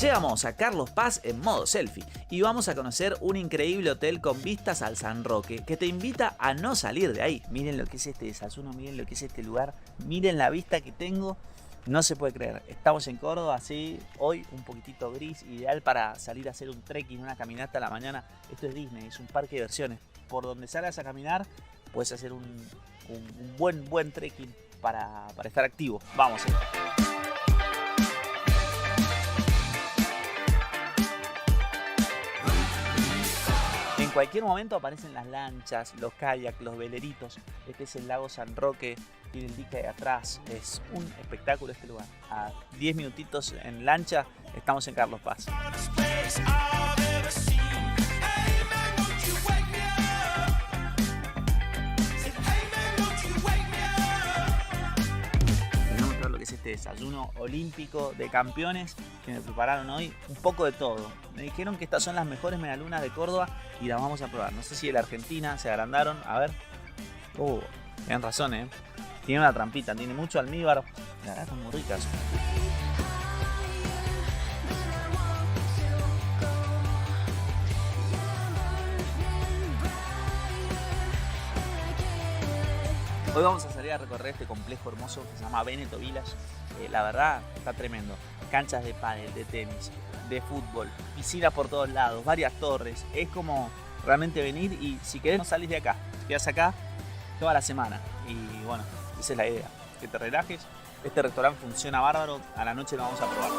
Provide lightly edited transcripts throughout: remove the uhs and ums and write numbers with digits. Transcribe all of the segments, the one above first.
Llegamos a Carlos Paz en modo selfie y vamos a conocer un increíble hotel con vistas al San Roque que te invita a no salir de ahí. Miren lo que es este desayuno, miren lo que es este lugar, miren la vista que tengo. No se puede creer, estamos en Córdoba, así, hoy un poquitito gris, ideal para salir a hacer un trekking, una caminata a la mañana. Esto es Disney, es un parque de diversiones. Por donde salgas a caminar, puedes hacer un buen trekking para estar activo. Vamos. En cualquier momento aparecen las lanchas, los kayaks, los veleritos. Este es el lago San Roque, tiene el dique de atrás. Es un espectáculo este lugar. A 10 minutitos en lancha estamos en Carlos Paz. Es este desayuno olímpico de campeones que me prepararon hoy, un poco de todo. Me dijeron que estas son las mejores medialunas de Córdoba y las vamos a probar. No sé si de la Argentina se agrandaron, a ver. Tienen razón, tiene una trampita, tiene mucho almíbar. La verdad están muy ricas. Hoy vamos a salir a recorrer este complejo hermoso que se llama Veneto Village. La verdad está tremendo. Canchas de pádel, de tenis, de fútbol, piscina por todos lados, varias torres. Es como realmente venir y si querés no salís de acá. Te quedás acá toda la semana. Y bueno, esa es la idea. Que te relajes. Este restaurante funciona bárbaro. A la noche lo vamos a probar.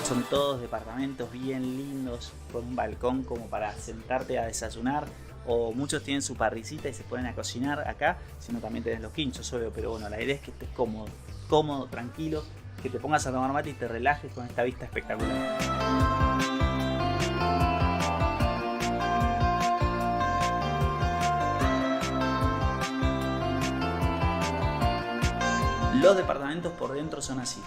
Son todos departamentos bien lindos, con un balcón como para sentarte a desayunar, o muchos tienen su parricita y se ponen a cocinar acá, sino también tenés los quinchos, obvio, pero bueno, la idea es que estés cómodo, tranquilo, que te pongas a tomar mate y te relajes con esta vista espectacular. Los departamentos por dentro son así.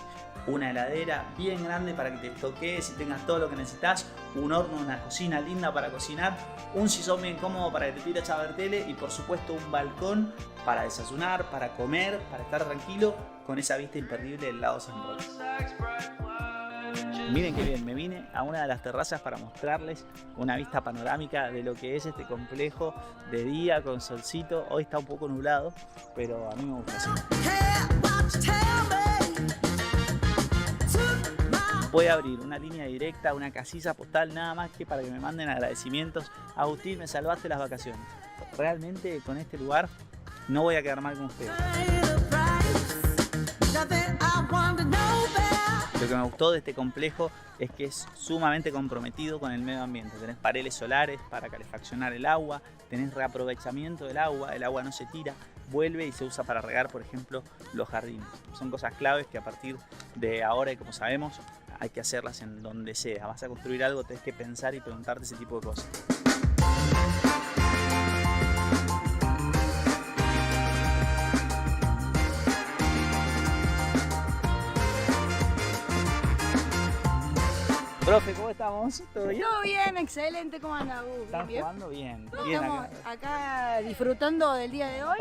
Una heladera bien grande para que te toques y tengas todo lo que necesitas, un horno, una cocina linda para cocinar, un sillón bien cómodo para que te tires a ver tele y por supuesto un balcón para desayunar, para comer, para estar tranquilo con esa vista imperdible del lago San Roque. Miren qué bien, me vine a una de las terrazas para mostrarles una vista panorámica de lo que es este complejo de día con solcito. Hoy está un poco nublado, pero a mí me gusta así. Voy a abrir una línea directa, una casilla postal nada más que para que me manden agradecimientos. Agustín, me salvaste las vacaciones. Realmente con este lugar no voy a quedar mal con ustedes. Lo que me gustó de este complejo es que es sumamente comprometido con el medio ambiente. Tenés paneles solares para calefaccionar el agua, tenés reaprovechamiento del agua, el agua no se tira, vuelve y se usa para regar, por ejemplo, los jardines. Son cosas claves que a partir de ahora, y como sabemos, hay que hacerlas en donde sea. Vas a construir algo, tenés que pensar y preguntarte ese tipo de cosas. Profe, ¿cómo estamos? ¿Todo bien? Todo bien, excelente. ¿Cómo anda, Gus? ¿Están ¿Bien? jugando? Bien. Estamos acá disfrutando del día de hoy.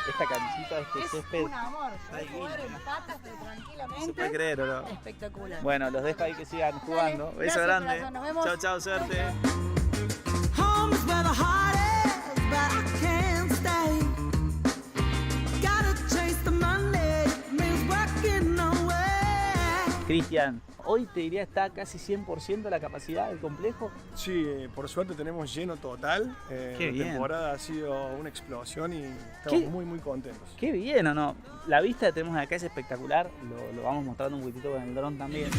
Esta camisita, este Es césped. un amor. Ay, Poder jugar en lindo. patas, pero tranquilamente. ¿Se puede creer o no? Espectacular. Bueno, los dejo ahí que sigan jugando. Dale, Beso gracias, grande. corazón, nos vemos. Chao, chao, suerte. Home is where the heart is, but I can't stay. Gotta chase the money, means working away. Cristian, hoy te diría está casi 100% la capacidad del complejo. Sí, por suerte tenemos lleno total. Qué La bien. temporada ha sido una explosión y estamos ¿Qué? muy contentos. Qué bien, ¿o no? La vista que tenemos de acá es espectacular. Lo vamos mostrando un poquitito con el dron también.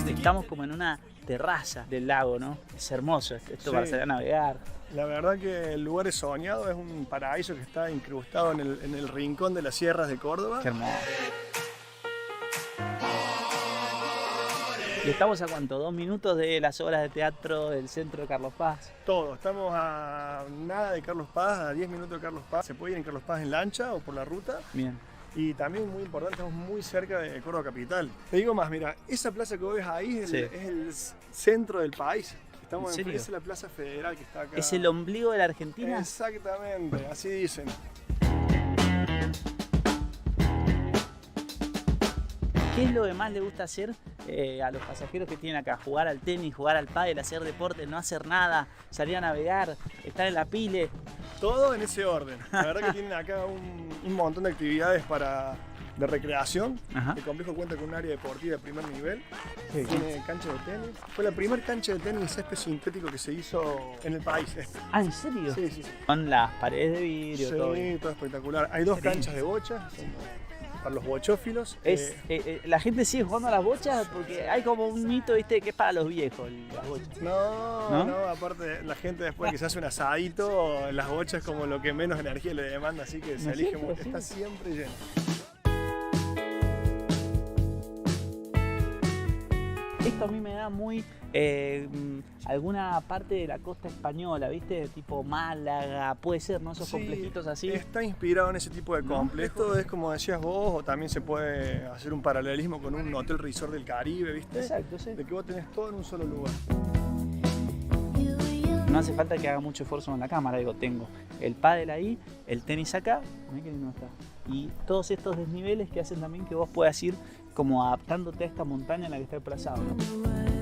Estamos como en una terraza del lago, ¿no? Es hermoso esto Sí. para salir a navegar. La verdad que el lugar es soñado, es un paraíso que está incrustado en el rincón de las sierras de Córdoba. Qué hermoso. Y estamos a cuánto, 2 minutos de las obras de teatro del centro de Carlos Paz. Todo, estamos a nada de Carlos Paz, a 10 minutos de Carlos Paz. Se puede ir en Carlos Paz en lancha o por la ruta. Bien. Y también muy importante, estamos muy cerca de Córdoba capital. Te digo más, mira, esa plaza que ves ahí es Sí. el centro del país. Estamos ¿En en serio? es la Plaza Federal que está acá. ¿Es el ombligo de la Argentina? Exactamente, así dicen. ¿Qué es lo que más le gusta hacer a los pasajeros que tienen acá? Jugar al tenis, jugar al pádel, hacer deporte, no hacer nada, salir a navegar, estar en la pile. Todo en ese orden. La verdad que tienen acá un montón de actividades de recreación. Ajá. El complejo cuenta con un área deportiva de primer nivel. Sí. Tiene cancha de tenis. Fue la primera cancha de tenis césped sintético que se hizo en el país. Ah, ¿en serio? Sí, sí, sí. Con las paredes de vidrio, todo. Sí, todo espectacular. Hay dos Increíble. canchas de bocha para los bochófilos. La gente sigue jugando a las bochas porque hay como un mito, ¿viste? Que es para los viejos las bochas. No, ¿No? aparte la gente después que se hace un asadito, las bochas es como lo que menos energía le demanda, así que se ¿No es elige cierto? mucho. Sí. Está siempre lleno. Esto a mí me da muy alguna parte de la costa española, ¿viste? Tipo Málaga, puede ser, ¿no? Esos Sí, complejitos así. Está inspirado en ese tipo de ¿No? complejo, es como decías vos, o también se puede hacer un paralelismo con un hotel resort del Caribe, ¿viste? Exacto, sí. De que vos tenés todo en un solo lugar. No hace falta que haga mucho esfuerzo con la cámara, digo, tengo el pádel ahí, el tenis acá, mirá qué lindo está. Y todos estos desniveles que hacen también que vos puedas ir como adaptándote a esta montaña en la que está desplazado, ¿no?